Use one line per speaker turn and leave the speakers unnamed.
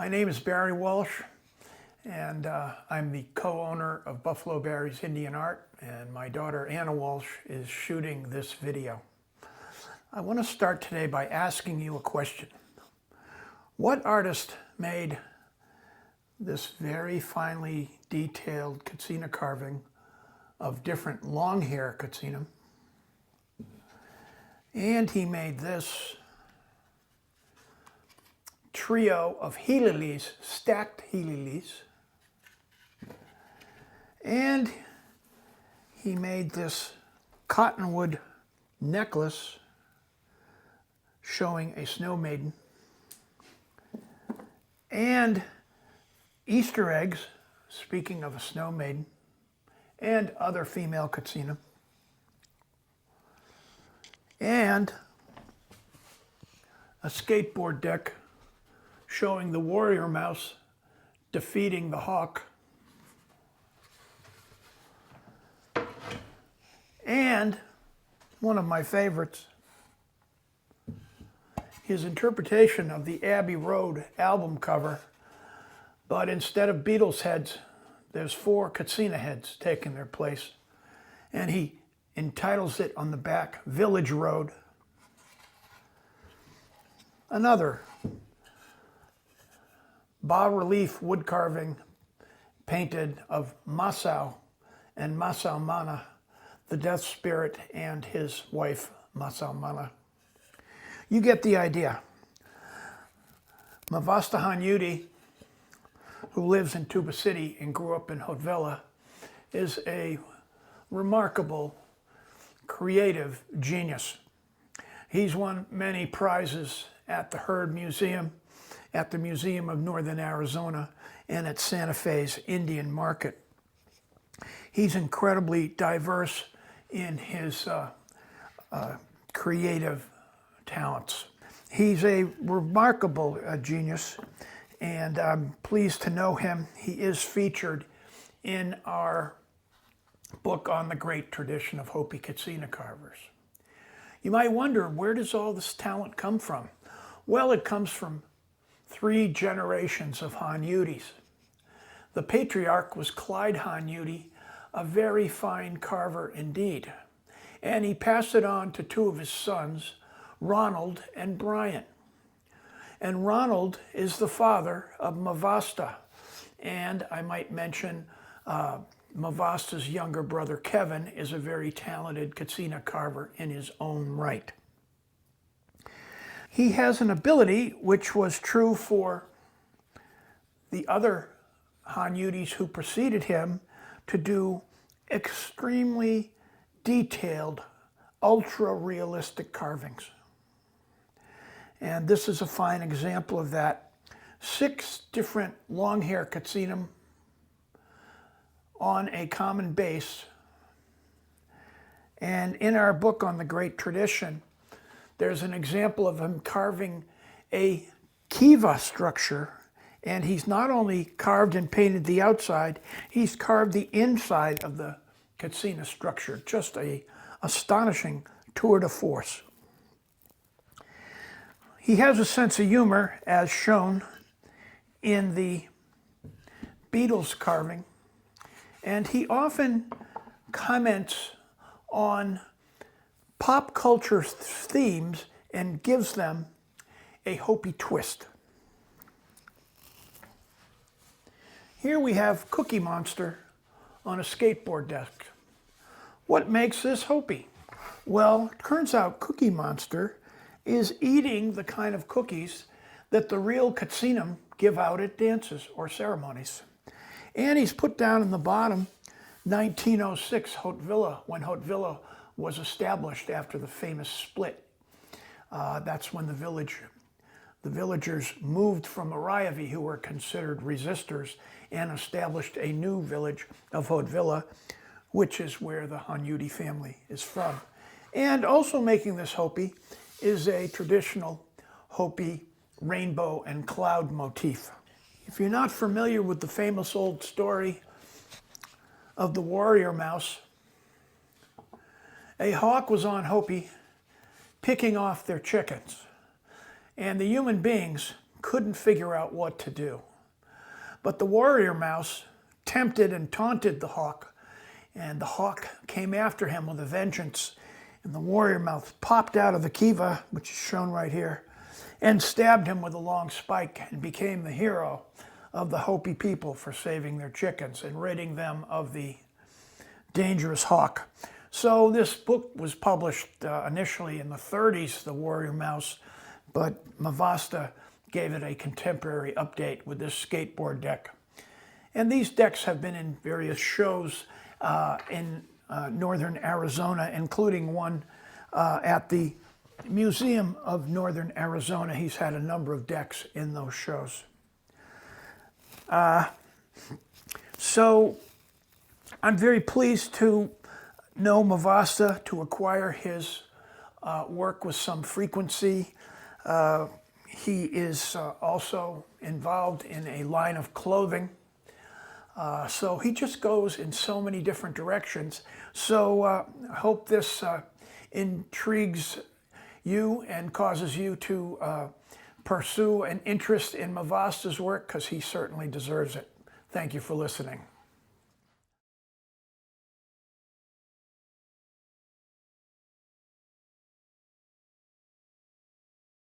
My name is Barry Walsh, and I'm the co-owner of Buffalo Barry's Indian Art, and my daughter Anna Walsh is shooting this video. I want to start today by asking you a question. What artist made this very finely detailed Katsina carving of different long hair Katsina? And he made this trio of hililis, stacked hililis, and he made this cottonwood necklace showing a snow maiden, and Easter eggs, speaking of a snow maiden, and other female Katsina, and a skateboard deck showing the warrior mouse defeating the hawk, and one of my favorites, his interpretation of the Abbey Road album cover, but instead of Beatles heads, there's 4 Katsina heads taking their place, and he entitles it on the back, Village Road. Another bas-relief wood carving painted of Masao and Masao Mana, the death spirit, and his wife, Masao Mana. You get the idea. Mavasta Honyouti, who lives in Tuba City and grew up in Haute-Villa, is a remarkable creative genius. He's won many prizes at the Heard Museum, at the Museum of Northern Arizona, and at Santa Fe's Indian Market. He's incredibly diverse in his creative talents. He's a remarkable genius, and I'm pleased to know him. He is featured in our book on the great tradition of Hopi Katsina carvers. You might wonder, where does all this talent come from? Well, it comes from 3 generations of Honyoutis. The patriarch was Clyde Honyouti, a very fine carver indeed, and he passed it on to 2 of his sons, Ronald and Brian. And Ronald is the father of Mavasta, and I might mention Mavasta's younger brother Kevin is a very talented Katsina carver in his own right. He has an ability which was true for the other Honyoutis who preceded him to do extremely detailed, ultra-realistic carvings. And this is a fine example of that. 6 different long hair Katsina on a common base. And in our book on the great tradition, there's an example of him carving a kiva structure, and he's not only carved and painted the outside, he's carved the inside of the Katsina structure. Just a astonishing tour de force. He has a sense of humor, as shown in the Beatles carving, and he often comments on pop culture themes and gives them a Hopi twist. Here we have Cookie Monster on a skateboard deck. What makes this Hopi? Well, it turns out Cookie Monster is eating the kind of cookies that the real Katsina give out at dances or ceremonies. And he's put down in the bottom 1906 Haute-Villa, when Haute-Villa was established after the famous split. That's when the villagers moved from Arayavi, who were considered resistors, and established a new village of Haute-Villa, which is where the Honyouti family is from. And also making this Hopi is a traditional Hopi rainbow and cloud motif. If you're not familiar with the famous old story of the warrior mouse, a hawk was on Hopi picking off their chickens, and the human beings couldn't figure out what to do. But the warrior mouse tempted and taunted the hawk, and the hawk came after him with a vengeance. And the warrior mouse popped out of the kiva, which is shown right here, and stabbed him with a long spike, and became the hero of the Hopi people for saving their chickens and ridding them of the dangerous hawk. So this book was published initially in the 30s, The Warrior Mouse, but Mavasta gave it a contemporary update with this skateboard deck. And these decks have been in various shows in northern Arizona, including one at the Museum of Northern Arizona. He's had a number of decks in those shows. So I'm very pleased to know Mavasta, to acquire his work with some frequency. He is also involved in a line of clothing. So he just goes in so many different directions. So I hope this intrigues you and causes you to pursue an interest in Mavasta's work, because he certainly deserves it. Thank you for listening.